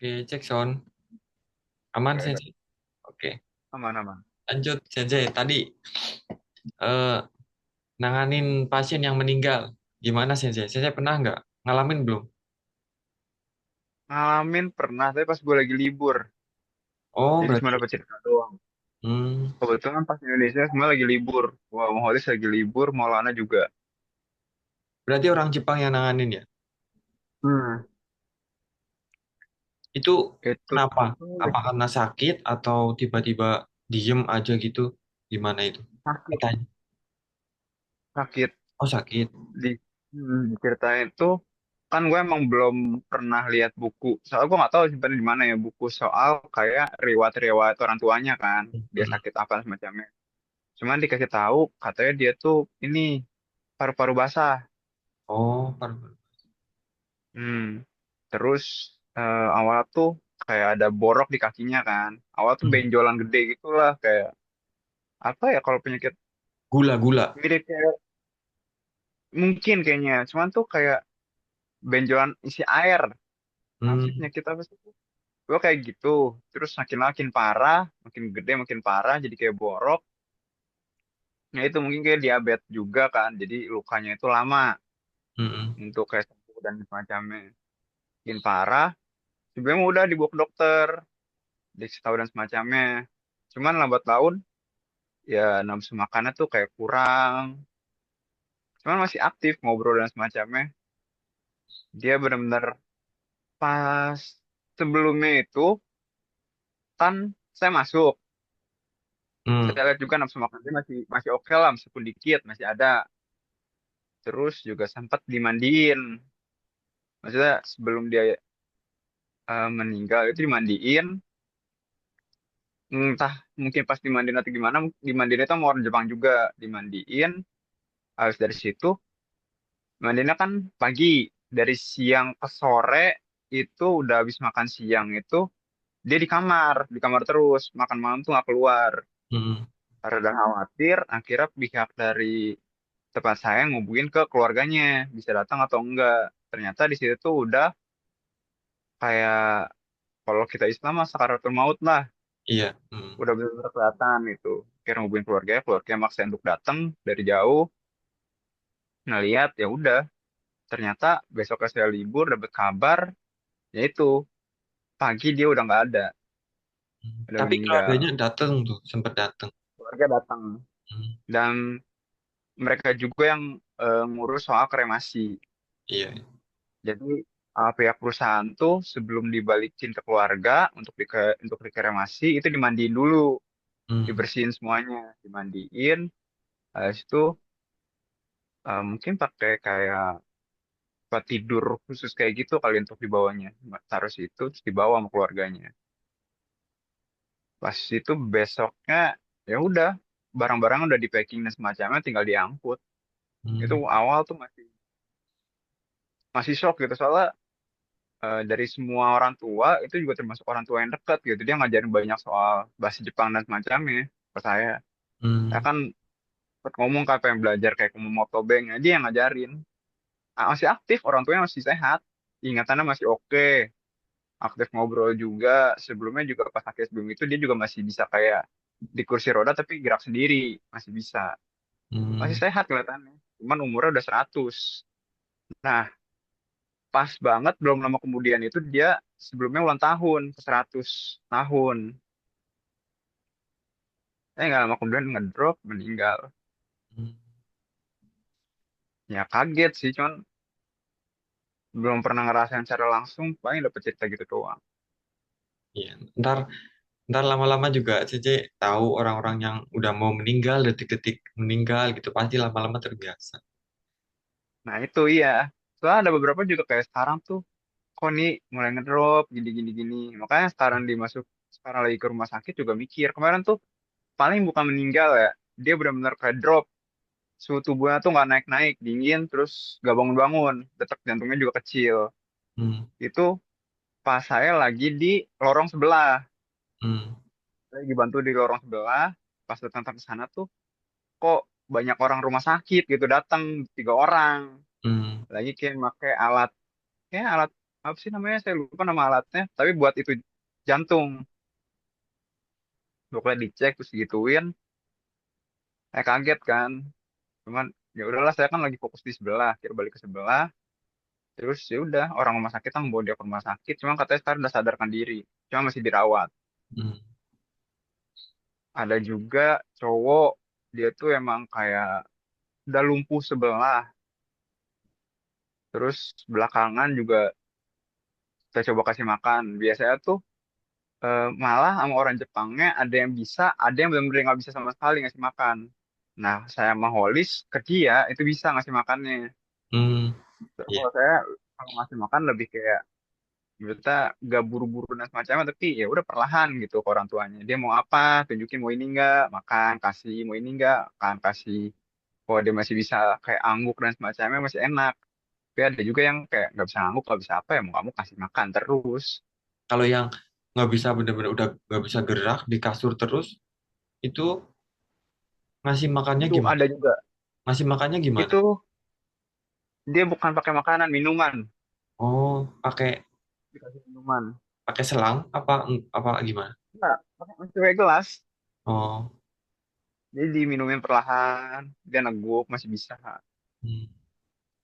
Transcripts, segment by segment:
Oke, cek sound. Aman, Oke, Sensei? Oke. aman-aman. Lanjut, Sensei. Tadi eh, nanganin pasien yang meninggal. Gimana, Sensei? Sensei pernah nggak? Ngalamin belum? Ngalamin pernah, tapi pas gue lagi libur. Oh, Jadi cuma berarti. dapat cerita doang. Hmm, Kebetulan pas Indonesia semua lagi libur. Wah, mau Holis lagi libur, mau Lana juga. berarti orang Jepang yang nanganin ya? Hmm. Itu Itu kenapa? tuh Apa karena sakit atau tiba-tiba diem aja gitu? Gimana itu? sakit, Katanya. sakit. Oh, sakit. Diceritain tuh, kan gue emang belum pernah lihat buku. Soalnya gue nggak tahu sebenarnya di mana ya buku soal kayak riwayat-riwayat orang tuanya kan. Dia Mm-mm. sakit apa semacamnya. Cuman dikasih tahu, katanya dia tuh ini paru-paru basah. Oh, paru-paru. Hmm. Terus awal tuh kayak ada borok di kakinya kan. Awal tuh Hmm. benjolan gede gitulah kayak apa ya kalau penyakit Gula-gula. mirip kayak mungkin kayaknya. Cuman tuh kayak benjolan isi air. Apa sih Hmm. penyakit apa sih? Gue kayak gitu. Terus makin makin parah, makin gede makin parah jadi kayak borok. Ya itu mungkin kayak diabetes juga kan. Jadi lukanya itu lama Mm-mm. untuk kayak sembuh dan semacamnya. Makin parah. Sebenarnya udah dibawa ke dokter, dikasih tahu dan semacamnya. Cuman lambat laun ya nafsu makannya tuh kayak kurang, cuman masih aktif ngobrol dan semacamnya. Dia benar-benar pas sebelumnya itu kan saya masuk, Hmm. saya lihat juga nafsu makan dia masih masih oke lah, meskipun dikit masih ada. Terus juga sempat dimandiin, maksudnya sebelum dia meninggal itu dimandiin, entah mungkin pas dimandiin atau gimana. Dimandiin itu sama orang Jepang juga, dimandiin. Habis dari situ mandinya kan pagi, dari siang ke sore itu udah habis makan siang itu dia di kamar terus, makan malam tuh nggak keluar. Mm-mm. Karena udah khawatir, akhirnya pihak dari tempat saya ngubungin ke keluarganya, bisa datang atau enggak. Ternyata di situ tuh udah kayak kalau kita Islam mah sakaratul maut lah, Iya. Mm. udah benar-benar kelihatan itu. Akhirnya ngubungin keluarga maksa untuk datang dari jauh, ngeliat ya udah. Ternyata besoknya saya libur dapat kabar, yaitu pagi dia udah nggak ada, udah Tapi meninggal. keluarganya datang tuh, sempat datang. Keluarga datang Hmm. dan mereka juga yang ngurus soal kremasi. Iya. Jadi pihak perusahaan tuh sebelum dibalikin ke keluarga untuk dikremasi itu dimandiin dulu, Hmm. dibersihin semuanya, dimandiin. Habis itu mungkin pakai kayak tempat tidur khusus kayak gitu kali untuk dibawanya. Taruh situ terus dibawa sama keluarganya. Pas itu besoknya ya udah barang-barang udah di packing dan semacamnya tinggal diangkut. Itu Hmm. awal tuh masih masih shock gitu soalnya dari semua orang tua itu juga termasuk orang tua yang dekat gitu, dia ngajarin banyak soal bahasa Jepang dan semacamnya ke saya Hmm. kan sempat ngomong kayak pengen belajar kayak Kumamoto Bank, dia yang ngajarin. Masih aktif, orang tuanya masih sehat, ingatannya masih oke, aktif ngobrol juga. Sebelumnya juga pas sakit sebelum itu dia juga masih bisa kayak di kursi roda tapi gerak sendiri, masih bisa, masih Hmm. sehat kelihatannya, cuman umurnya udah 100. Nah, pas banget belum lama kemudian itu dia sebelumnya ulang tahun ke 100 tahun. Nggak lama kemudian ngedrop meninggal. Hmm. Ya kaget sih, cuman belum pernah ngerasain secara langsung, paling dapet cerita gitu doang. Iya. Ntar lama-lama juga Cece tahu orang-orang yang udah mau meninggal, detik-detik meninggal gitu, pasti lama-lama terbiasa. Nah itu iya, soalnya ada beberapa juga kayak sekarang tuh kok nih mulai ngedrop gini gini gini. Makanya sekarang lagi ke rumah sakit juga mikir kemarin tuh paling bukan meninggal ya, dia benar-benar kayak drop, suhu tubuhnya tuh nggak naik-naik, dingin, terus gak bangun-bangun, detak jantungnya juga kecil. Hmm. Itu pas saya lagi di lorong sebelah, Hmm. saya lagi bantu di lorong sebelah. Pas datang ke sana tuh kok banyak orang rumah sakit gitu datang, 3 orang Hmm. lagi kayak pakai alat, kayak alat apa sih namanya, saya lupa nama alatnya, tapi buat itu jantung. Pokoknya dicek terus digituin, saya kaget kan. Cuman ya udahlah, saya kan lagi fokus di sebelah, kira balik ke sebelah. Terus ya udah, orang rumah sakit kan bawa dia ke rumah sakit, cuma katanya sekarang udah sadarkan diri, cuma masih dirawat. Hmm. Ada juga cowok, dia tuh emang kayak udah lumpuh sebelah. Terus belakangan juga kita coba kasih makan. Biasanya tuh malah sama orang Jepangnya ada yang bisa, ada yang benar-benar nggak bisa sama sekali ngasih makan. Nah, saya sama Holis ke dia itu bisa ngasih makannya. Hmm. Terus Iya. kalau saya kalau ngasih makan lebih kayak kita gak buru-buru dan semacamnya, tapi ya udah perlahan gitu ke orang tuanya. Dia mau apa, tunjukin mau ini enggak, makan, kasih, mau ini enggak, makan, kasih. Kalau dia masih bisa kayak angguk dan semacamnya masih enak. Tapi ada juga yang kayak nggak bisa ngangguk, nggak bisa apa ya, mau kamu kasih makan terus. Kalau yang nggak bisa bener-bener udah nggak bisa gerak di kasur terus, itu ngasih makannya Itu gimana? ada juga. Ngasih makannya gimana? Itu dia bukan pakai makanan, minuman. Oh, pakai Dikasih minuman. pakai selang apa gimana? Enggak, pakai gelas. Oh. Jadi diminumin perlahan, dia neguk masih bisa. Hmm.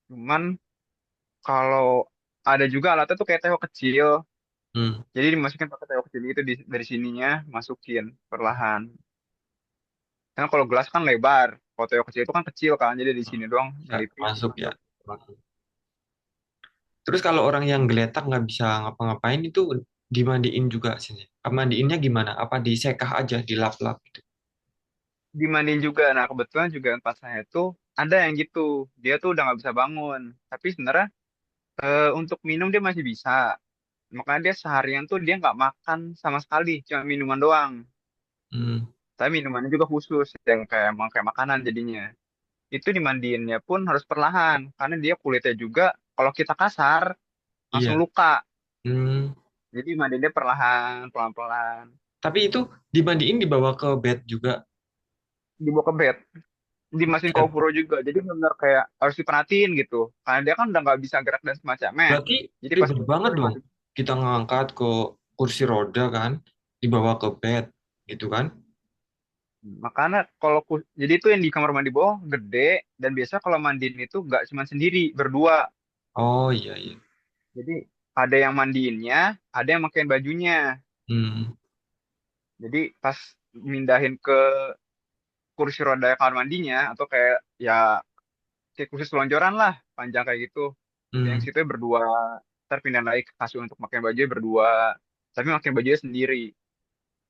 Cuman kalau ada juga alatnya tuh kayak teko kecil. Hmm. Jadi dimasukin pakai teko kecil itu dari sininya masukin perlahan. Karena kalau gelas kan lebar, kalau teko kecil itu kan kecil kan, jadi di sini doang Bisa nyelipin masuk ya. masuk. Terus kalau orang yang geletak nggak bisa ngapa-ngapain itu dimandiin juga sini. Mandiinnya gimana? Apa disekah aja, dilap-lap gitu? Dimandiin juga. Nah kebetulan juga pas saya tuh ada yang gitu, dia tuh udah nggak bisa bangun. Tapi sebenarnya untuk minum dia masih bisa. Makanya dia seharian tuh dia nggak makan sama sekali, cuma minuman doang. Hmm. Tapi minumannya juga khusus yang kayak emang kayak makanan jadinya. Itu dimandiinnya pun harus perlahan karena dia kulitnya juga kalau kita kasar langsung Iya. luka. Hmm. Jadi mandiinnya perlahan, pelan-pelan. Tapi itu dimandiin dibawa ke bed juga. Dibawa ke bed, dimasukin ke Iya. ofuro juga. Jadi benar kayak harus diperhatiin gitu. Karena dia kan udah nggak bisa gerak dan semacamnya. Berarti Jadi pas ribet di ofuro banget dong. dimasukin. Kita ngangkat ke kursi roda kan, dibawa ke bed gitu kan. Makanya kalau jadi itu yang di kamar mandi bawah gede, dan biasa kalau mandiin itu nggak cuma sendiri, berdua. Oh iya iya. Jadi ada yang mandiinnya, ada yang makain bajunya. Hmm. Jadi pas mindahin ke kursi roda kamar mandinya atau kayak kursi selonjoran lah, panjang kayak gitu. Yang Hmm. situ berdua. Ntar pindah lagi ke kasur untuk pakai baju berdua. Tapi pakai bajunya sendiri,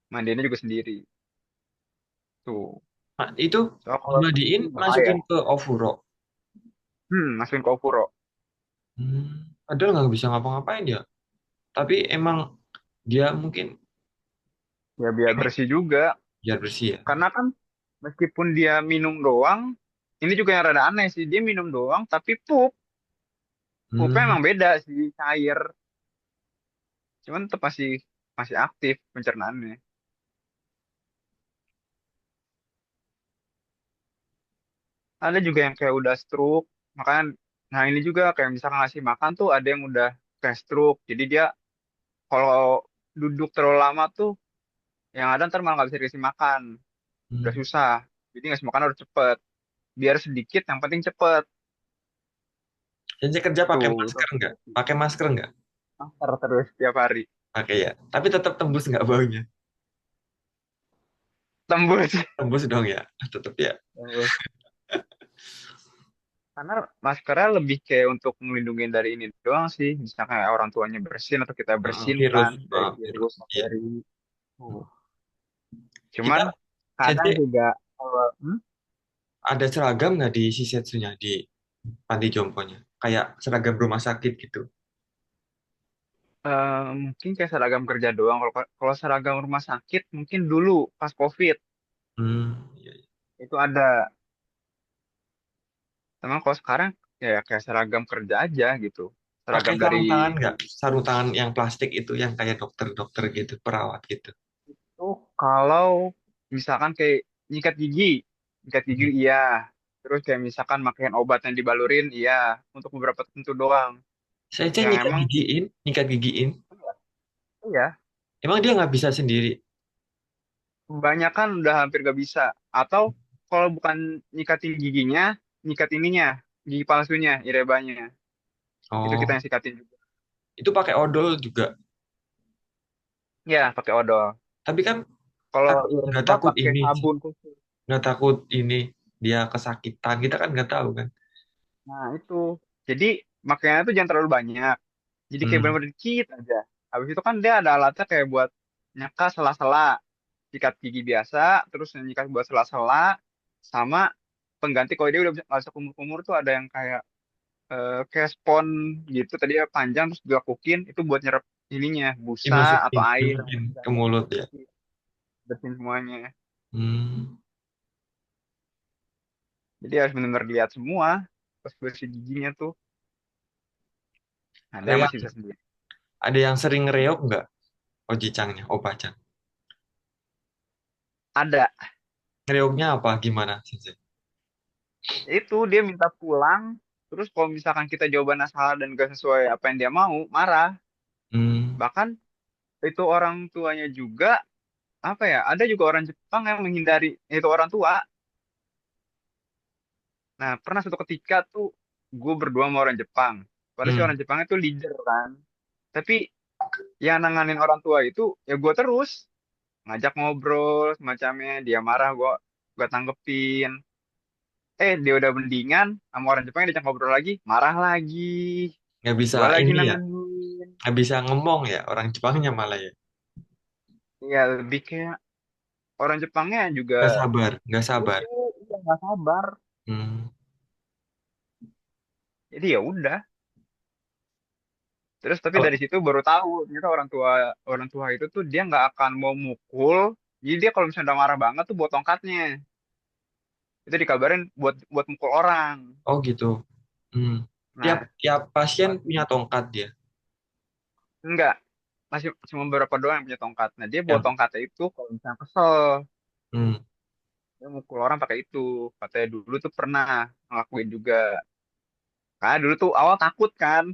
mandiinnya juga sendiri. Tuh. Nah, itu So kalau dimandiin itu bahaya. masukin ke ofuro. Masukin ke ofuro. Padahal nggak bisa ngapa-ngapain ya. Tapi emang dia mungkin Ya biar pengen bersih juga. biar bersih ya. Karena kan meskipun dia minum doang, ini juga yang rada aneh sih. Dia minum doang, tapi pupnya Hmm. emang beda sih, cair. Cuman tetap masih masih aktif pencernaannya. Ada juga yang kayak udah stroke. Makanya, nah ini juga kayak misalkan ngasih makan tuh ada yang udah kayak stroke. Jadi dia kalau duduk terlalu lama tuh, yang ada ntar malah nggak bisa dikasih makan. Udah Hmm. susah. Jadi ngasih makan harus cepet. Biar sedikit, yang penting cepet. Jadi kerja pakai Tuh, itu masker nggak? Pakai masker nggak? masker terus tiap hari. Pakai ya. Tapi tetap tembus nggak baunya? Tembus. Tembus dong ya. Tetap ya. Tembus. Karena maskernya lebih kayak untuk melindungi dari ini doang sih. Misalnya kayak orang tuanya bersin atau kita bersin Virus, kan dari virus. virus, Iya. bakteri. Oh. Kita Cuman kadang jadi juga kalau ada seragam nggak di Shisetsunya di panti jomponya? Kayak seragam rumah sakit gitu. mungkin kayak seragam kerja doang. Kalau kalau seragam rumah sakit mungkin dulu pas COVID Hmm. Iya, iya. itu ada. Emang kalau sekarang ya kayak seragam kerja aja gitu. Pakai Seragam sarung tangan dari nggak? Sarung tangan yang plastik itu yang kayak dokter-dokter gitu, perawat gitu. tuh kalau misalkan kayak nyikat gigi Hmm. iya. Terus kayak misalkan makaiin obat yang dibalurin iya, untuk beberapa tertentu doang. Saya yang nyikat emang gigiin, nyikat gigiin. iya, Emang dia nggak bisa sendiri? kebanyakan udah hampir gak bisa. Atau kalau bukan nyikatin giginya, nyikat ininya, gigi palsunya, irebanya. Itu kita Oh, yang sikatin juga. itu pakai odol juga. Ya, pakai odol. Tapi kan Kalau takut, nggak ireba takut pakai ini, sabun khusus. nggak takut ini dia kesakitan. Kita kan nggak tahu kan. Nah, itu. Jadi makanya tuh jangan terlalu banyak. Jadi kayak Hmm, bener-bener dikit aja. Habis itu kan dia ada alatnya kayak buat nyeka sela-sela. Sikat gigi biasa, terus nyikat buat sela-sela, sama pengganti kalau dia udah nggak bisa kumur-kumur tuh ada yang kayak spons gitu tadi ya panjang terus dilakukin itu buat nyerap ininya busa atau dimasukin, air yang dimasukin di ke dalam. mulut ya. Iya, bersihin semuanya. Hmm. Jadi harus benar-benar lihat semua pas bersih giginya tuh. Ada Ada yang yang masih bisa sendiri. sering ngereok nggak? Oji Changnya, Opa Chang. Ada. Ngereoknya apa? Gimana, Sensei? Itu dia minta pulang, terus kalau misalkan kita jawabannya salah dan gak sesuai apa yang dia mau, marah. Hmm. Bahkan itu orang tuanya juga, apa ya, ada juga orang Jepang yang menghindari itu orang tua. Nah, pernah suatu ketika tuh gue berdua sama orang Jepang. Padahal si Hmm. orang Jepang itu leader kan. Tapi yang nanganin orang tua itu ya gue terus ngajak ngobrol semacamnya. Dia marah gue tanggepin. Dia udah mendingan sama orang Jepang diajak ngobrol lagi, marah lagi. Nggak bisa Gue lagi ini ya, nanganin. nggak bisa ngomong ya orang Jepangnya malah ya. Ya lebih kayak orang Jepangnya juga Nggak sabar, nggak sabar. bego, udah nggak sabar. Hmm. Jadi ya udah. Terus tapi Kalau dari situ baru tahu ternyata orang tua itu tuh dia nggak akan mau mukul. Jadi dia kalau misalnya udah marah banget tuh buat tongkatnya. Itu dikabarin buat mukul orang. oh gitu. Hmm. Tiap Nah, tiap pasien punya tongkat dia. enggak, masih cuma beberapa doang yang punya tongkat. Nah, dia buat Ya. tongkatnya itu kalau misalnya kesel, Hmm. dia mukul orang pakai itu. Katanya dulu tuh pernah ngelakuin juga. Karena dulu tuh awal takut kan.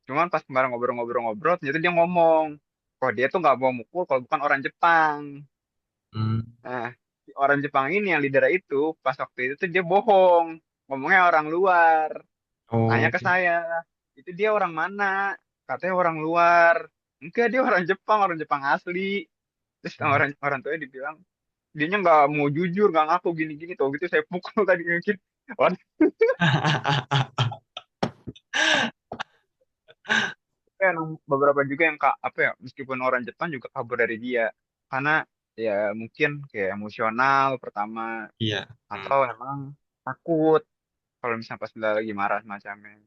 Cuman pas kemarin ngobrol-ngobrol-ngobrol, ternyata dia ngomong, kok dia tuh nggak mau mukul kalau bukan orang Jepang. Hmm. Nah, si orang Jepang ini yang leader itu pas waktu itu tuh dia bohong, ngomongnya orang luar. Tanya Oh. ke saya, itu dia orang mana? Katanya orang luar. Enggak, dia orang Jepang asli. Terus sama Hmm. orang tuanya dibilang, dianya nggak mau jujur, nggak ngaku gini-gini. Tuh gitu saya pukul tadi mungkin. Waduh, emang beberapa juga yang apa ya, meskipun orang Jepang juga kabur dari dia. Karena ya mungkin kayak emosional pertama, Iya. Hmm. atau emang takut kalau misalnya pas udah lagi marah semacamnya.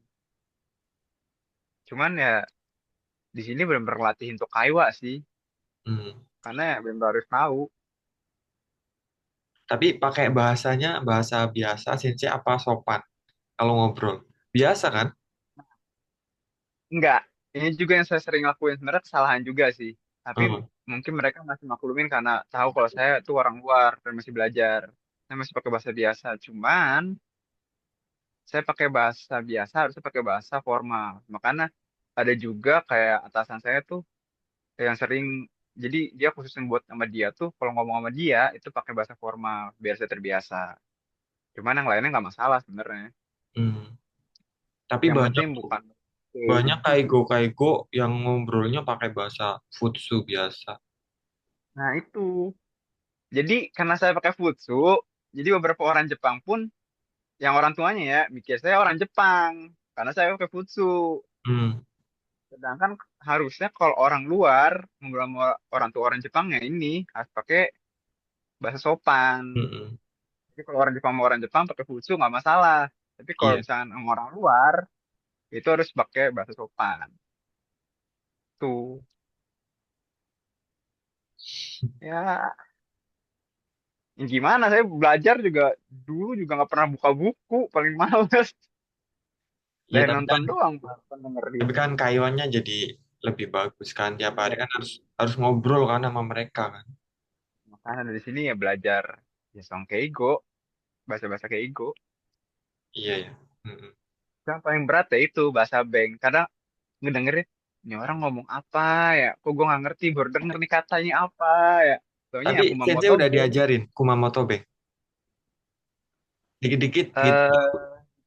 Cuman ya di sini benar-benar latih untuk kaiwa sih, Hmm. karena ya benar harus tahu. Tapi pakai bahasanya bahasa biasa, Sensei apa sopan kalau ngobrol? Biasa kan? Enggak, ini juga yang saya sering lakuin sebenarnya kesalahan juga sih. Tapi Hmm. mungkin mereka masih maklumin karena tahu kalau saya tuh orang luar dan masih belajar. Saya masih pakai bahasa biasa. Cuman saya pakai bahasa biasa harusnya pakai bahasa formal. Makanya ada juga kayak atasan saya tuh yang sering jadi dia khususin buat sama dia tuh kalau ngomong sama dia itu pakai bahasa formal biar saya terbiasa. Cuman yang lainnya nggak masalah sebenarnya. Hmm. Tapi Yang banyak penting tuh, bukan banyak kaigo-kaigo yang ngobrolnya pakai bahasa Futsu biasa. nah itu. Jadi karena saya pakai futsu, jadi beberapa orang Jepang pun yang orang tuanya ya mikir saya orang Jepang karena saya pakai futsu. Hmm. Sedangkan harusnya kalau orang luar ngobrol sama orang tua orang Jepang ya ini harus pakai bahasa sopan. Hmm. Jadi kalau orang Jepang sama orang Jepang pakai futsu nggak masalah. Tapi kalau Iya. misalnya sama orang luar itu harus pakai bahasa sopan. Tuh ya gimana saya belajar juga dulu juga nggak pernah buka buku paling males Iya, dari nonton doang bukan dengerin. tapi kan kayuannya jadi lebih bagus kan. Tiap hari Iya. kan harus harus ngobrol kan sama mereka kan. Makanya dari sini ya belajar ya song keigo, bahasa-bahasa keigo. Iya ya. Hmm. Yang paling berat ya itu bahasa bank. Karena ngedengerin ini orang ngomong apa ya, kok gue nggak ngerti, baru denger nih katanya apa ya, soalnya Tapi aku sensei Kumamoto udah be. diajarin Kumamoto Be. Dikit-dikit gitu.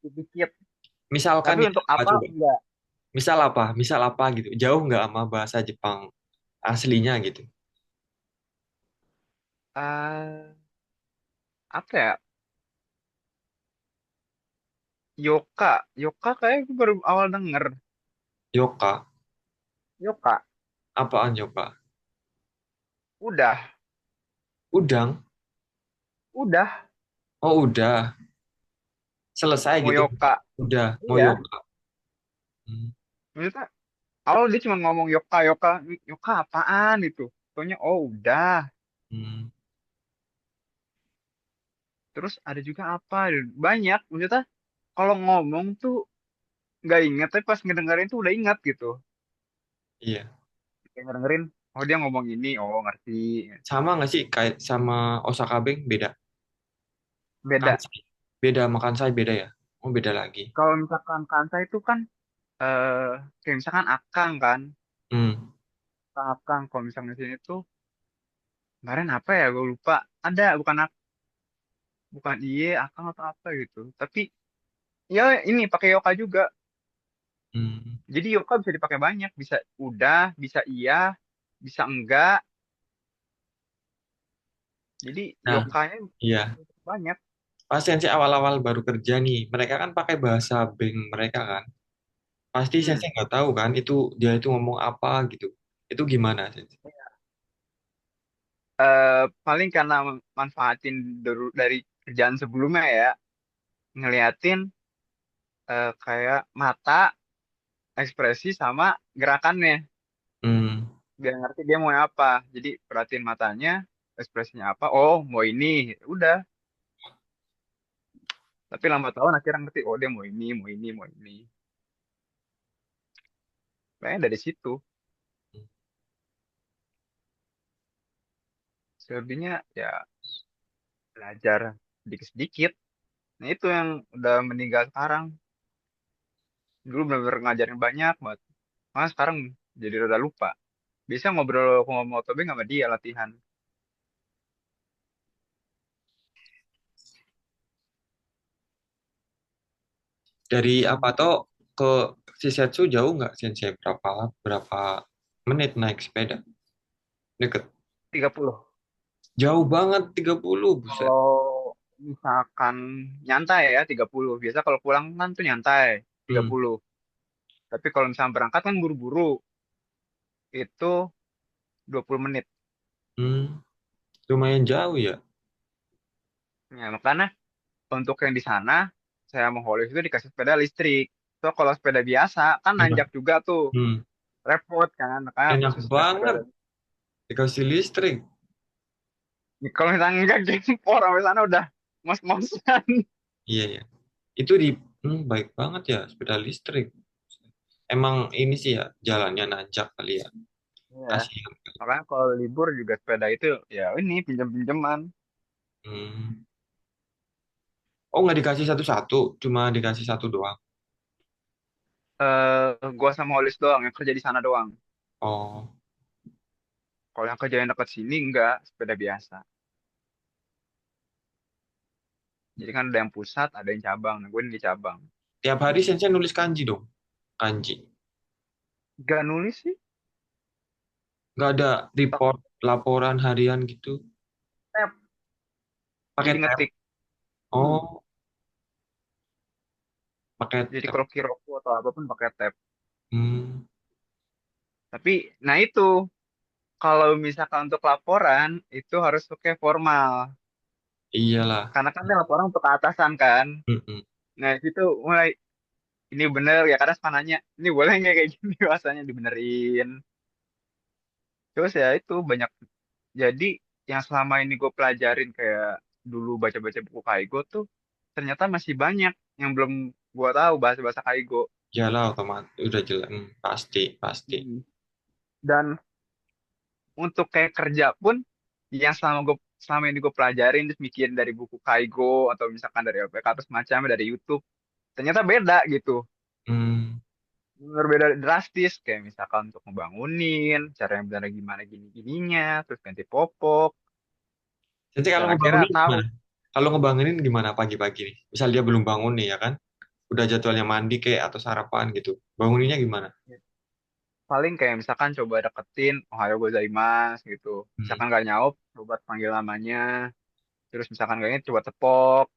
Sedikit, Misalkan tapi nih untuk apa apa coba? enggak. Misal apa? Misal apa gitu. Jauh nggak sama bahasa Jepang aslinya gitu. eh Apa ya, Yoka, Yoka kayak gue baru awal denger. Yoka. Yoka, Apaan Yoka? udah, Udang. udah, Oh udah. Selesai mau gitu. Yoka. Udah. Mau Iya, Yoka. Hmm. maksudnya awal dia cuma ngomong Yoka, Yoka, Yoka apaan itu. Soalnya oh udah. Hmm. Terus ada juga apa? Banyak. Maksudnya kalau ngomong tuh nggak inget, tapi pas ngedengerin tuh udah ingat gitu. Iya. Kayak ngedengerin, oh dia ngomong ini, oh ngerti. Sama nggak sih kayak sama Osaka Beng beda? Beda. Kansai. Beda sama Kansai beda ya? Oh beda lagi. Kalau misalkan Kansa itu kan, eh kayak misalkan Akang kan. Hmm. Akang, kalau misalnya di sini tuh, kemarin apa ya, gue lupa. Ada, bukan iye, Akang atau apa gitu. Tapi, ya ini pakai Yoka juga. Hmm. Jadi Yoka bisa dipakai banyak. Bisa udah, bisa iya, bisa enggak. Jadi Nah, Yokanya iya. banyak. Pas Sensei awal-awal baru kerja nih, mereka kan pakai bahasa Beng mereka kan. Pasti Hmm. Sensei nggak tahu kan itu dia itu ngomong apa gitu. Itu gimana Sensei? Paling karena manfaatin dari kerjaan sebelumnya ya, ngeliatin kayak mata, ekspresi sama gerakannya, Hmm. biar ngerti dia mau apa. Jadi perhatiin matanya, ekspresinya apa, oh mau ini. Udah. Tapi lambat laun akhirnya ngerti, oh dia mau ini, mau ini, mau ini. Kayaknya dari situ. Selebihnya ya belajar sedikit-sedikit. Nah itu yang udah meninggal sekarang. Dulu bener-bener ngajarin banyak banget. Mas sekarang jadi rada lupa. Bisa ngobrol sama Motobe sama dia latihan. Dari apa toh ke Shisetsu jauh nggak Sensei? Berapa menit naik sepeda? Deket. 30. Jauh banget 30 buset. Kalau misalkan nyantai ya 30. Biasa kalau pulang kan tuh nyantai tiga Hmm. puluh. Tapi kalau misalnya berangkat kan buru-buru, itu 20 menit. Hmm. Lumayan jauh ya. Ya, makanya untuk yang di sana, saya sama Holis itu dikasih sepeda listrik. So kalau sepeda biasa kan Enak. nanjak juga tuh, Hmm. repot kan. Makanya Enak khusus dikasih banget sepeda. dikasih listrik. Kalau misalnya enggak gempor sampai sana udah mos-mosan. Iya ya. Itu baik banget ya sepeda listrik. Emang ini sih ya jalannya nanjak kali ya. Iya. Kasihan. Makanya kalau libur juga sepeda itu ya ini pinjam-pinjaman. Hmm. Oh nggak dikasih satu-satu, cuma dikasih satu doang. Gua sama Holis doang yang kerja di sana doang. Oh, Kalau yang kerja yang dekat sini enggak, sepeda biasa. Jadi kan ada yang pusat, ada yang cabang. Nah, gue ini di cabang. tiap hari Sensei nulis kanji dong. Kanji. Gak nulis sih. Nggak ada report, laporan harian gitu. Tab. Pakai Jadi tab. ngetik. Hmm. Oh, pakai Jadi tab. kalau Kiroku atau apapun pakai tab. Hmm, Tapi, nah itu, kalau misalkan untuk laporan, itu harus pakai formal. iyalah. Karena kan dia laporan untuk ke atasan kan. Mm-mm. Nah, itu mulai, ini bener ya, kadang suka nanya, ini boleh nggak kayak gini, bahasanya dibenerin. Terus ya itu banyak. Jadi, yang selama ini gue pelajarin kayak dulu baca-baca buku Kaigo tuh, ternyata masih banyak yang belum gue tahu bahasa-bahasa Kaigo. Iyalah otomatis udah jelas. Pasti, pasti. Hmm. Dan untuk kayak kerja pun yang selama ini gue pelajarin terus mikirin dari buku Kaigo atau misalkan dari LPK atau semacamnya dari YouTube ternyata beda gitu. Hmm. berbeda drastis kayak misalkan untuk ngebangunin cara yang benar gimana gini gininya terus ganti popok Jadi kalau dan akhirnya ngebangunin tahu gimana? Kalau ngebangunin gimana pagi-pagi nih? Misal dia belum bangun nih ya kan? Udah jadwalnya mandi kayak atau sarapan gitu. Banguninnya gimana? paling kayak misalkan coba deketin Ohayo gozaimasu gitu Hmm. misalkan gak nyaut coba panggil namanya terus misalkan gak ini coba tepok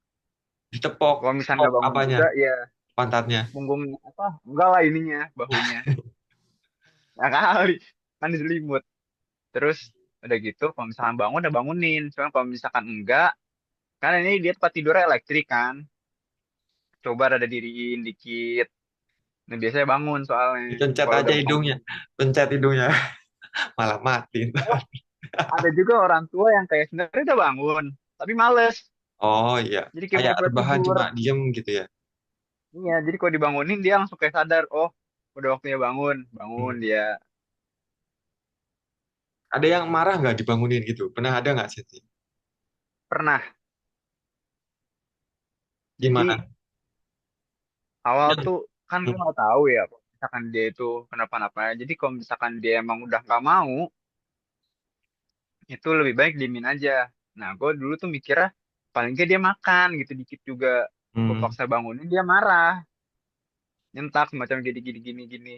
Ditepok, kalau misalkan tepok nggak bangun apanya? juga ya Pantatnya. punggung apa enggak lah ininya bahunya nah kali kan diselimut terus udah gitu kalau misalkan bangun udah bangunin cuma kalau misalkan enggak kan ini dia tempat tidurnya elektrik kan coba rada diriin dikit nah biasanya bangun soalnya Dipencet kalau aja udah hidungnya. bangun Pencet hidungnya. Malah mati. oh ada juga orang tua yang kayak sebenarnya udah bangun tapi males Oh iya. jadi kayak Kayak pura-pura rebahan tidur cuma diem gitu ya. iya jadi kalau dibangunin dia langsung kayak sadar oh udah waktunya bangun bangun Hmm. dia Ada yang marah nggak dibangunin gitu? Pernah ada nggak sih? pernah jadi Gimana? awal Yang tuh kan gue hmm. nggak tahu ya kalau misalkan dia itu kenapa-napa jadi kalau misalkan dia emang udah nggak mau itu lebih baik diemin aja nah gue dulu tuh mikirnya paling nggak dia makan gitu dikit juga gue Hmm. paksa bangunin dia marah nyentak semacam gini gini gini gini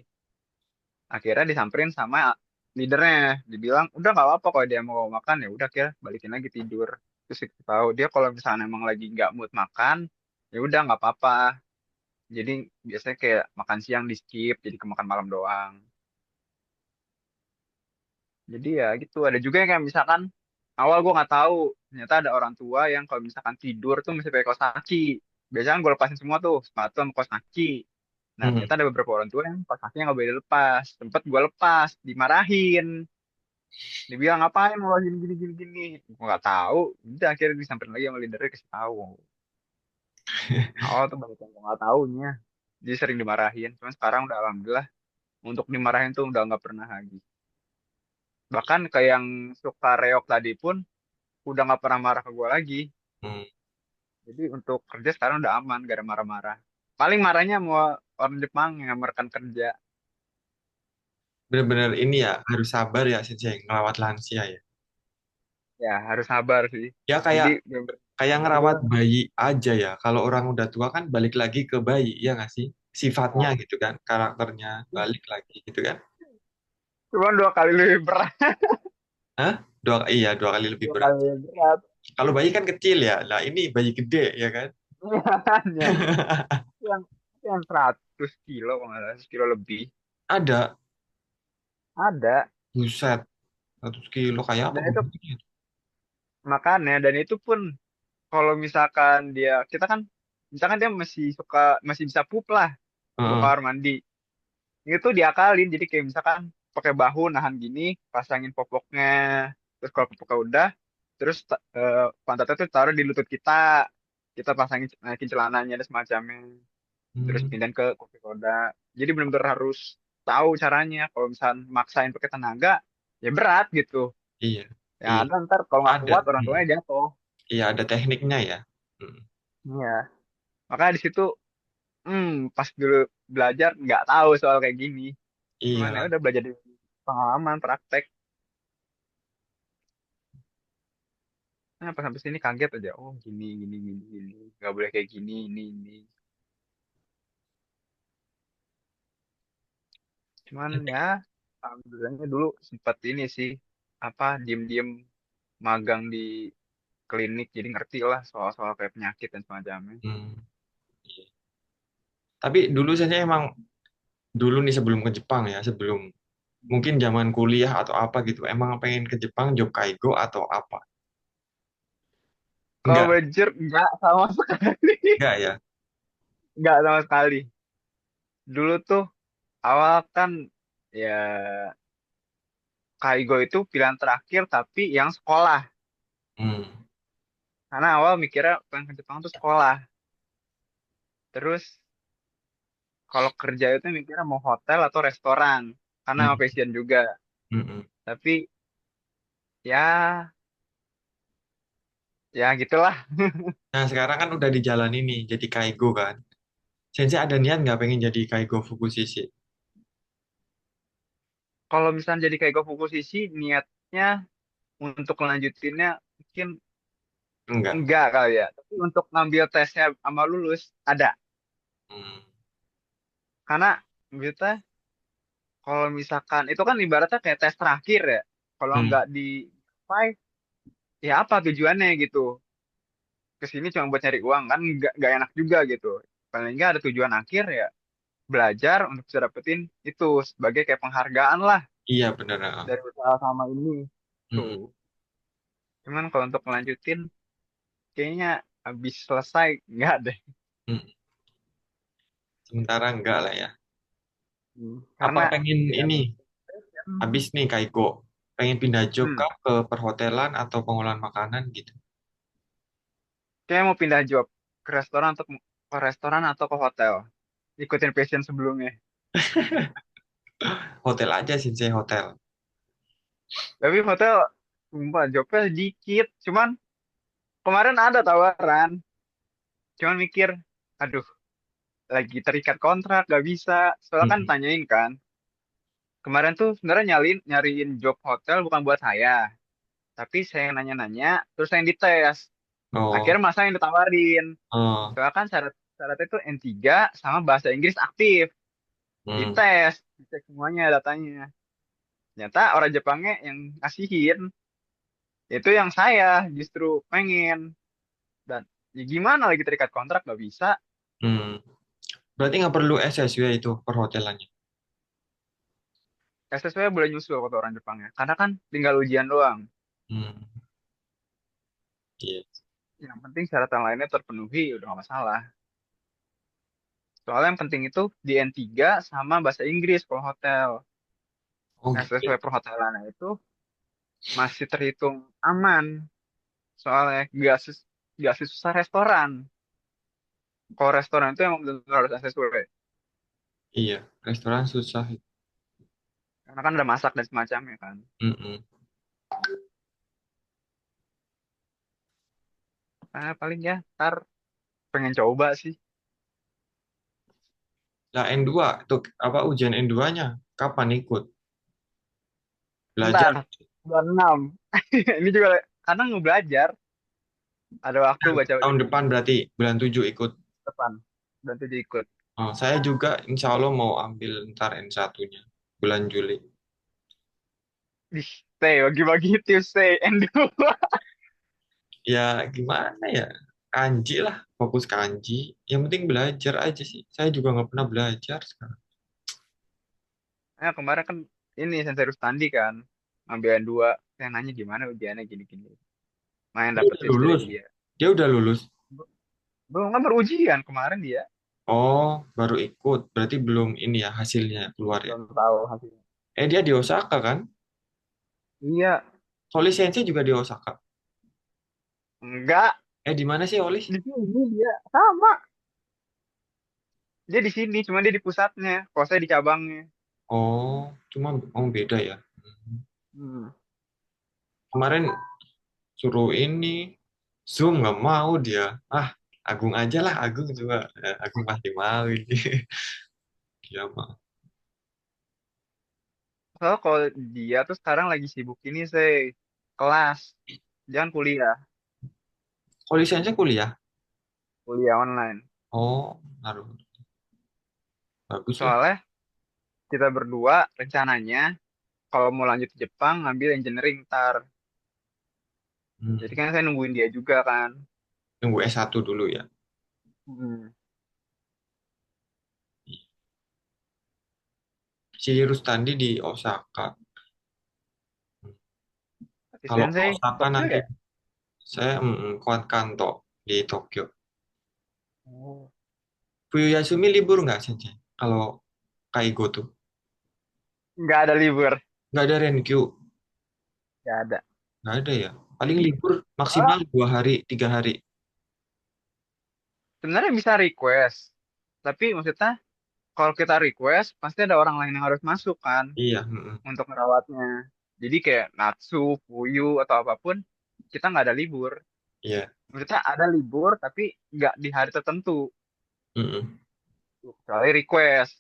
akhirnya disamperin sama leadernya dibilang udah nggak apa-apa kalau dia mau makan ya udah kira balikin lagi tidur terus kita tahu dia kalau misalnya emang lagi nggak mood makan ya udah nggak apa-apa jadi biasanya kayak makan siang di skip jadi kemakan malam doang jadi ya gitu ada juga yang kayak misalkan awal gue nggak tahu ternyata ada orang tua yang kalau misalkan tidur tuh mesti pakai kaos kaki biasanya gue lepasin semua tuh sepatu sama kaos kaki nah Hmm. ternyata ada beberapa orang tua yang kaos kakinya nggak boleh dilepas sempet gue lepas dimarahin dibilang ngapain mau gini gini gini gini gue nggak tahu udah akhirnya disamperin lagi sama leadernya kasih tahu awal tuh banyak yang gue nggak tahunya jadi sering dimarahin cuman sekarang udah alhamdulillah untuk dimarahin tuh udah nggak pernah lagi bahkan kayak yang suka reok tadi pun udah nggak pernah marah ke gue lagi Hmm. jadi untuk kerja sekarang udah aman gak ada marah-marah paling marahnya mau orang Jepang yang ngelamarkan kerja Bener-bener ini ya, harus sabar ya sih ngelawat lansia ya. ya harus sabar sih Ya jadi kayak bener-bener kayak sabar gue ngerawat bayi aja ya. Kalau orang udah tua kan balik lagi ke bayi, ya nggak sih? Sifatnya ya, gitu kan, karakternya balik lagi gitu kan. cuman 2 kali lebih berat Hah? Iya, 2 kali lebih dua berat. kali lebih berat Kalau bayi kan kecil ya. Nah, ini bayi gede ya kan? Makanya yang 100 kilo kalau nggak salah 100 kilo lebih Ada, ada buset, 100 kilo kayak apa dan itu bentuknya? makannya dan itu pun kalau misalkan dia kita kan misalkan dia masih suka masih bisa pup lah di Heeh. kamar mandi itu diakalin jadi kayak misalkan pakai bahu nahan gini pasangin popoknya terus kalau popoknya udah terus pantatnya tuh taruh di lutut kita kita pasangin naikin celananya dan semacamnya terus Hmm, pindahin ke kursi roda jadi benar-benar harus tahu caranya kalau misalkan maksain pakai tenaga ya berat gitu iya, ya iya. ada ntar kalau nggak Ada. kuat orang Hmm. tuanya jatuh Iya, ada tekniknya ya. Hmm. iya makanya di situ pas dulu belajar nggak tahu soal kayak gini cuman ya Iya. udah belajar dari pengalaman praktek nah pas sampai sini kaget aja oh gini gini gini gini nggak boleh kayak gini ini cuman ya alhamdulillahnya dulu sempat ini sih apa diem-diem magang di klinik jadi ngerti lah soal-soal kayak penyakit dan semacamnya Hmm. Iya. Tapi dulu saja emang dulu nih sebelum ke Jepang ya, sebelum mungkin zaman kuliah atau apa gitu, emang pengen ke Jepang job kaigo atau apa? kalau Enggak, wager nggak sama sekali enggak ya. nggak sama sekali dulu tuh awal kan ya Kaigo itu pilihan terakhir tapi yang sekolah Hmm. karena awal mikirnya pengen ke Jepang tuh sekolah terus kalau kerja itu mikirnya mau hotel atau restoran karena Hmm. sama passion juga Hmm. Hmm. tapi ya ya gitulah Nah, sekarang kan udah di jalan ini jadi kaigo kan. Sensei ada niat nggak pengen jadi kaigo Fukushiki? kalau misalnya jadi kayak posisi niatnya untuk lanjutinnya mungkin Enggak. enggak kali ya. Tapi untuk ngambil tesnya sama lulus ada. Hmm. Karena kita kalau misalkan itu kan ibaratnya kayak tes terakhir ya. Kalau Hmm. nggak di apply, ya apa tujuannya gitu. Kesini cuma buat cari uang kan nggak enak juga gitu. Paling nggak ada tujuan akhir ya belajar untuk bisa dapetin itu sebagai kayak penghargaan lah Iya benar. dari usaha sama ini. Hmm. Tuh. Cuman kalau untuk melanjutin kayaknya habis selesai nggak deh. Hmm. Sementara enggak lah ya. Apa Karena pengen ya ini habis nih Kaiko? Pengen pindah job hmm, kah ke perhotelan atau pengolahan makanan gitu? kayak mau pindah job ke restoran atau ke hotel. Ikutin passion sebelumnya. Hotel aja sih, saya hotel. Tapi hotel sumpah jobnya sedikit. Cuman kemarin ada tawaran. Cuman mikir, aduh, lagi terikat kontrak, gak bisa. Soalnya kan Hmm. tanyain kan. Kemarin tuh sebenarnya nyariin job hotel bukan buat saya. Tapi saya yang nanya-nanya, terus saya yang dites. Oh, Akhirnya masa yang ditawarin. oh, Soalnya kan syaratnya itu N3 sama bahasa Inggris aktif. hmm, Dites, dicek semuanya datanya. Ternyata orang Jepangnya yang ngasihin. Itu yang saya justru pengen. Dan ya gimana lagi terikat kontrak gak bisa. hmm. Berarti nggak perlu SSW itu perhotelannya. SSW boleh nyusul kata orang Jepangnya. Karena kan tinggal ujian doang. Hmm, iya. Yang penting syarat yang lainnya terpenuhi udah gak masalah. Soalnya yang penting itu di N3 sama bahasa Inggris kalau hotel. Oh Nah, gitu ya. sesuai perhotelan itu masih terhitung aman. Soalnya gak susah restoran. Kalau restoran itu emang benar harus sesuai. Iya, restoran susah. Karena kan ada masak dan semacamnya kan. Mm-mm. Nah, paling ya ntar pengen coba sih. Lah N2 tuh apa ujian N2-nya? Kapan ikut? Ntar, Belajar bulan 6. Ini juga karena mau belajar. Ada waktu baca tahun ini depan berarti bulan 7 ikut. depan. Dan tuh ikut. Oh, saya juga insya Allah mau ambil ntar N1-nya bulan Juli. Ih, stay, bagi-bagi tips stay. N2. Ya gimana ya? Kanji lah, fokus kanji. Yang penting belajar aja sih. Saya juga nggak pernah belajar sekarang. Nah, kemarin kan ini Sensei Rustandi kan. Ngambil N2. Yang nanya gimana ujiannya gini-gini. Main Dia dapet udah tips dari lulus. dia. Dia udah lulus. Belum kan baru ujian kemarin dia. Oh, baru ikut. Berarti belum ini ya hasilnya keluar ya. Belum tahu hasilnya. Dia di Osaka kan? Iya, Oli Sensei juga di Osaka. enggak. Di mana sih Oli? Di sini dia. Sama. Dia di sini, cuma dia di pusatnya. Kalau saya di cabangnya. Oh, cuma beda ya. Hmm. Kemarin suruh ini Zoom nggak mau dia. Ah, Agung aja lah, Agung juga. Agung pasti mau ini. Dia mah. Soalnya kalau dia tuh sekarang lagi sibuk ini sih. Kelas. Jangan kuliah. Oli Sensei kuliah. Kuliah online. Oh, naruh. Bagus lah. Soalnya kita berdua rencananya kalau mau lanjut ke Jepang ngambil engineering ntar. Jadi Hmm. kan saya nungguin dia juga kan. Tunggu S1 dulu ya. Hmm. Si Rustandi di Osaka. Tapi Kalau ke Sensei Osaka Tokyo nanti ya? saya kuat kanto di Tokyo. Oh. Fuyuyasumi libur nggak Sensei? Kalau Kaigo tuh. Nggak ada libur. Nggak ada Renkyu. Nggak ada. Nggak ada ya. Paling Jadi libur maksimal orang 2 hari, 3 hari. sebenarnya bisa request. Tapi maksudnya kalau kita request pasti ada orang lain yang harus masuk kan Iya. untuk merawatnya. Jadi kayak Natsu, Fuyu atau apapun kita nggak ada libur. Iya. Maksudnya ada libur tapi nggak di hari tertentu. Mm-mm. Kecuali request.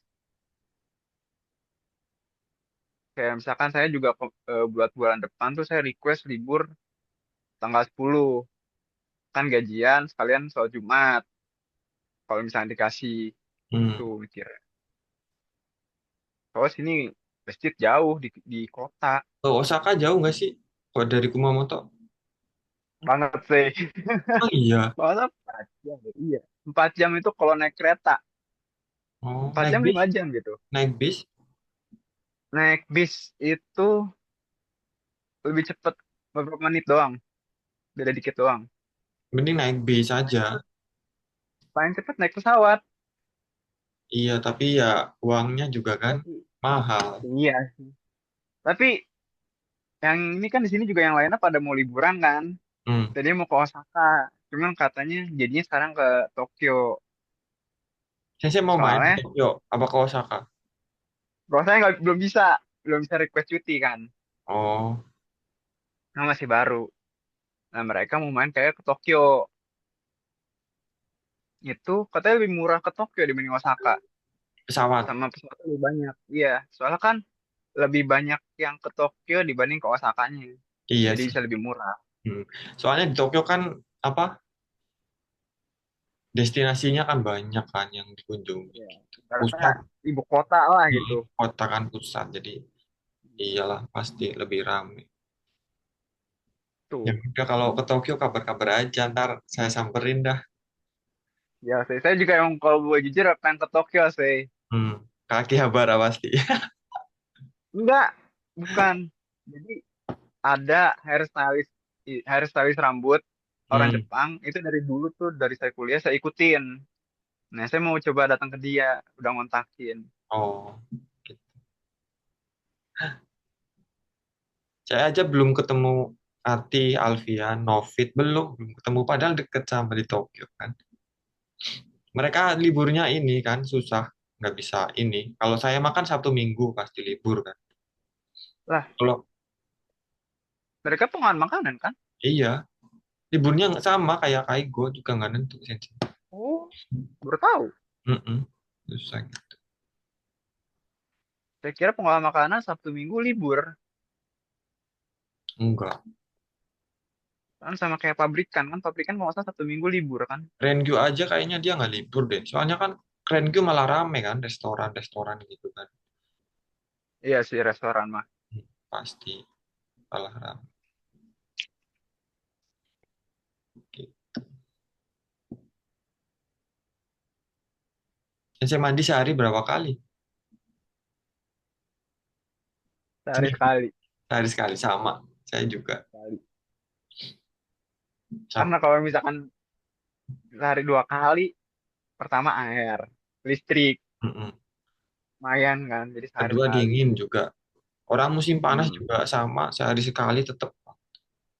Kayak misalkan saya juga buat bulan depan tuh saya request libur tanggal 10. Kan gajian sekalian sholat Jumat. Kalau misalnya dikasih Hmm. tuh mikir. Kalau sini masjid jauh di kota Ke Osaka jauh nggak sih? Kok dari Kumamoto? banget sih. Oh iya. Soalnya 4 jam. Ya. Iya. 4 jam itu kalau naik kereta. Oh, 4 naik jam bis? 5 jam gitu. Naik bis? Naik bis itu lebih cepet beberapa menit doang. Beda dikit doang. Mending naik bis Paling aja. cepet, paling cepet naik pesawat. Iya, tapi ya uangnya juga kan Tapi mahal. iya sih. Tapi yang ini kan di sini juga yang lainnya pada mau liburan kan. Hmm. Jadi mau ke Osaka. Cuman katanya jadinya sekarang ke Tokyo. Saya mau main ke Soalnya Tokyo, apa ke Osaka? kalau saya belum bisa request cuti kan. Oh, Nah, masih baru. Nah, mereka mau main kayak ke Tokyo. Itu katanya lebih murah ke Tokyo dibanding Osaka. pesawat. Sama pesawat lebih banyak. Iya, soalnya kan lebih banyak yang ke Tokyo dibanding ke Osakanya. Iya Jadi sih. bisa lebih murah. Hmm. Soalnya di Tokyo kan apa? Destinasinya kan banyak kan yang dikunjungi. Iya. Gitu. Karena Pusat, ibu kota lah hmm, gitu. kota kan pusat. Jadi iyalah pasti lebih ramai. Ya Tuh. udah kalau ke Tokyo kabar-kabar aja ntar saya samperin dah. Ya, saya juga yang kalau gue jujur pengen ke Tokyo sih. Hmm. Kaki Habara pasti. Enggak, bukan. Jadi ada hairstylist rambut orang Hmm. Jepang itu dari dulu tuh dari saya kuliah saya ikutin. Nah, saya mau coba datang ke dia, udah ngontakin. Oh, gitu. Saya aja belum ketemu Ati, Alfian, Novit belum ketemu padahal deket sama di Tokyo kan. Mereka liburnya ini kan susah, nggak bisa ini. Kalau saya makan Sabtu Minggu pasti libur kan. Lah, Kalau mereka pengen makanan kan? iya, liburnya nggak sama kayak Kaigo juga nggak nentu Sensei. Oh, baru tahu. Mm-mm. Susah. Saya kira pengolah makanan Sabtu Minggu libur. Enggak. Kan sama kayak pabrikan kan, pabrikan kalau nggak salah Sabtu Minggu libur kan? Renkyu aja kayaknya dia nggak libur deh. Soalnya kan Renkyu malah rame kan, restoran-restoran gitu kan. Iya sih restoran mah. Pasti malah rame. Oke. Sensei mandi sehari berapa kali? Sehari Seminggu. sekali. Sehari sekali sama. Saya juga. Sekali. Karena Sama. kalau misalkan sehari 2 kali, pertama air, listrik, Mm-mm. lumayan kan, jadi sehari Kedua sekali. dingin juga. Orang musim panas Hmm. juga sama. Sehari sekali tetap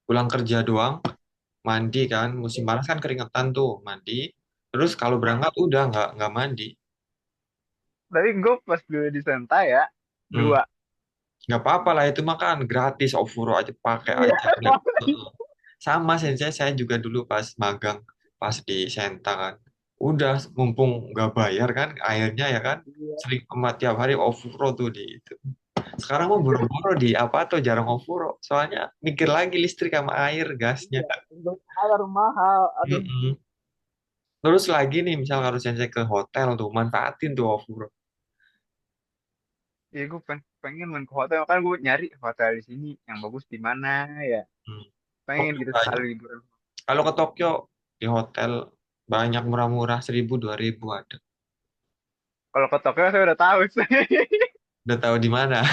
pulang kerja doang. Mandi kan. Musim panas kan keringetan tuh. Mandi. Terus kalau berangkat udah nggak mandi. Tapi gue pas dulu di Senta ya, Hmm. 2. Nggak apa-apa lah itu makan gratis. Ofuro aja pakai Iya. aja. Heeh. Sama saya juga dulu pas magang pas di Senta kan. Udah mumpung nggak bayar kan airnya ya kan. Iya. Sering emat tiap hari Ofuro tuh di itu. Sekarang mau boro-boro di apa tuh jarang Ofuro. Soalnya mikir lagi listrik sama air gasnya. Iya. Untuk air mahal. Aduh. Mm-mm. Terus lagi nih misal harus saya ke hotel tuh manfaatin tuh Ofuro. Ya gue pengen main ke hotel. Kan gue nyari hotel di sini yang bagus di mana ya. Hmm. Pengen Tokyo gitu sekali banyak. liburan. Kalau ke Tokyo di hotel banyak murah-murah 1.000 2.000 ada. Kalau ke Tokyo saya udah tahu sih. Udah tahu di mana?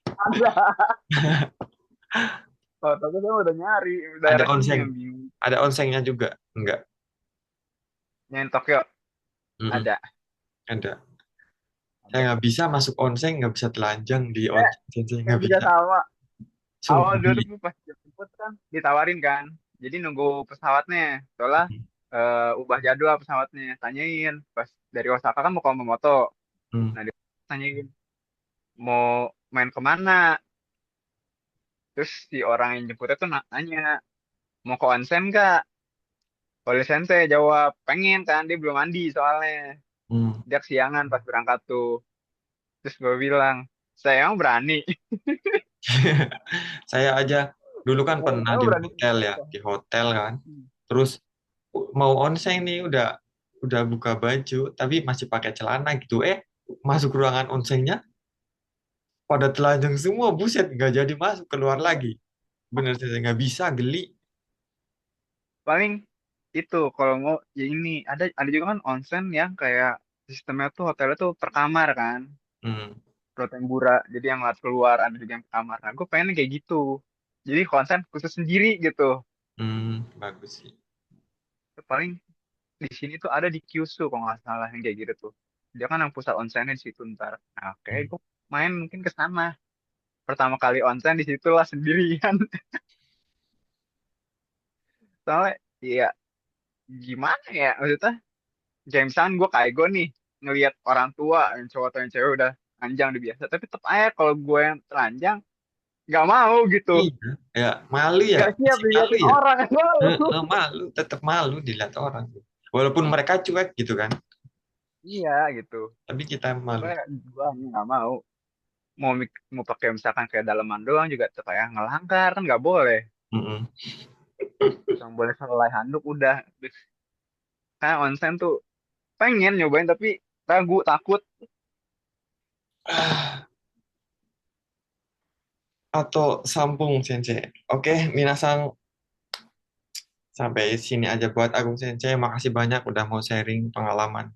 Ada. Kalau Tokyo saya udah nyari Ada daerah sini onsen. yang bingung. Ada onsennya juga. Enggak. Yang Tokyo Mm-mm. ada. Ada. Saya Ada. nggak bisa masuk onsen, nggak bisa telanjang di Eh, onsen. Saya saya nggak juga bisa. sama. Awal Sumpah dulu geli. tuh pas jemput kan ditawarin kan. Jadi nunggu pesawatnya. Soalnya ubah jadwal pesawatnya. Tanyain pas dari Osaka kan mau ke Kumamoto. Hmm. Nah, dia tanyain mau main kemana. Terus si orang yang jemputnya tuh nanya mau ke onsen gak? Oleh sensei jawab pengen kan dia belum mandi soalnya. Hmm. Dia kesiangan pas berangkat tuh. Terus gue bilang, Saya emang berani. Saya aja dulu kan pernah Saya di berani hotel ya, sumpah. di hotel kan. Terus mau onsen nih udah buka baju tapi masih pakai celana gitu. Masuk ruangan onsennya pada telanjang semua, buset nggak jadi masuk keluar lagi. Bener saya nggak bisa geli. Paling itu kalau mau ya ini ada juga kan onsen yang kayak sistemnya tuh hotelnya tuh per kamar kan. Hmm, Rotembura. Jadi yang ngeliat keluar ada juga yang ke kamar. Nah, gue pengen kayak gitu. Jadi konsen khusus sendiri gitu. bagus sih. Paling di sini tuh ada di Kyushu kalau nggak salah yang kayak gitu tuh. Dia kan yang pusat onsennya di situ ntar. Nah, kayak Hmm. gue main mungkin ke sana. Pertama kali onsen di situlah sendirian. Soalnya ya gimana ya maksudnya. Kayak misalkan gue kayak gue nih ngelihat orang tua yang cowok atau yang cewek udah telanjang udah biasa. Tapi tetap aja kalau gue yang telanjang nggak mau gitu. Iya, ya malu ya, Nggak siap masih malu dilihatin ya. orang. Malu, tetap malu dilihat orang. Walaupun mereka cuek gitu kan, Iya gitu. tapi kita malu. Kayak gua nggak mau mau pakai misalkan kayak dalaman doang juga tetap kayak ngelanggar kan nggak boleh. Mm-mm. Cuma boleh selai handuk udah. Kayak onsen tuh pengen nyobain tapi ragu takut. Ah, atau sambung sensei. Oke, minasang sampai sini aja buat Agung sensei. Makasih banyak udah mau sharing pengalaman.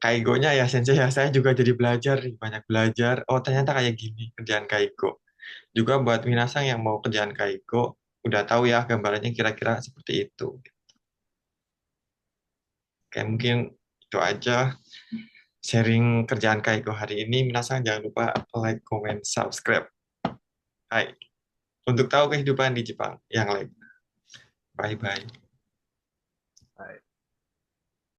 Kaigonya ya sensei ya, saya juga jadi belajar nih, banyak belajar. Oh ternyata kayak gini kerjaan kaigo. Juga buat minasang yang mau kerjaan kaigo, udah tahu ya gambarannya kira-kira seperti itu. Kayak mungkin itu aja sharing kerjaan kaigo hari ini. Minasang jangan lupa like, comment, subscribe. Hai, untuk tahu kehidupan di Jepang yang lain. Bye-bye.